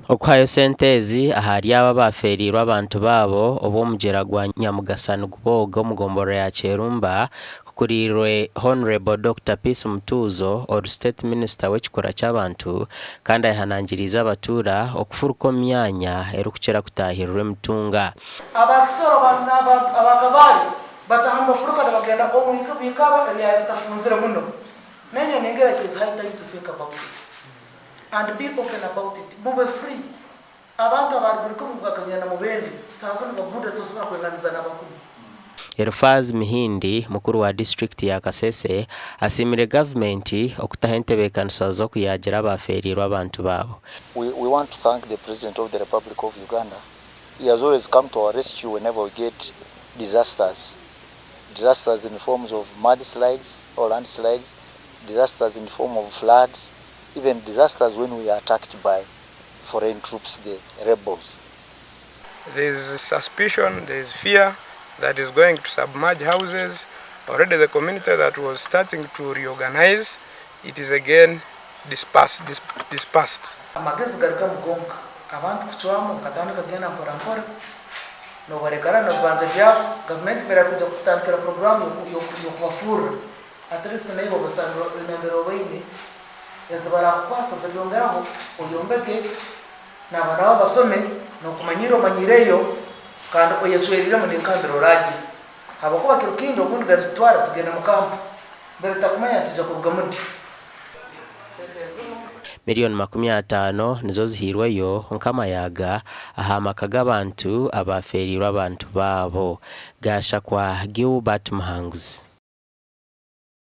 okwayo sentezi ahari aba baferirwa abantu babo ob'omugyera gwa Nyamugasani guboga omugomboro ya Kyerumba kukurirwe Honorable Dr. Peace Mutuzo or State Minister w'ekikora ky'abantu kandi ayihanangiriza abatura okufuruka myanya erikukyera kutahirwa emitunga abakisoro abakabari batahamba furuka bagenda omuhika bikaba eliyatafunzire muno nenye ningerageza high time to think about it and be open about it. Mube free. Abantu abariko mugakagenda mubendi. Sasa nibagude tosubira kwenganiza n'abakuru. Elfaz Mihindi mukuru wa district ya Kasese asimire government okutaha entebekanisa zo kuyagira abaferirwa abantu babo. We want to thank the President of the Republic of Uganda. He has always come to our rescue whenever we get disasters. Disasters in the forms of mudslides or landslides, disasters in the form of floods, even disasters when we are attacked by foreign troops, the rebels. There is suspicion, there is fear that is going to submerge houses. Already the community that was starting to reorganize, it is again dispersed. Amagezi garika mugonga abantu kuchwamu katandika kugenda mpora no barekara no banze byabo government bera kuja kutandikira program yo kubafura at least naibo basandro inandero baini yazabara kwasa zabyongeraho uyombeke n'abana basome no kumanyiro manyireyo kandi oyecwerira mu nikandiro raji habakuba kirukindo ubundi garitwara tugenda mu kampu mbere takumanya tujya kuruga muti miliyoni 50 nizo zihirweyo nk'amayaga ahamakaga abantu abaferirwa abantu babo gasha kwa Gilbert Muhanguzi.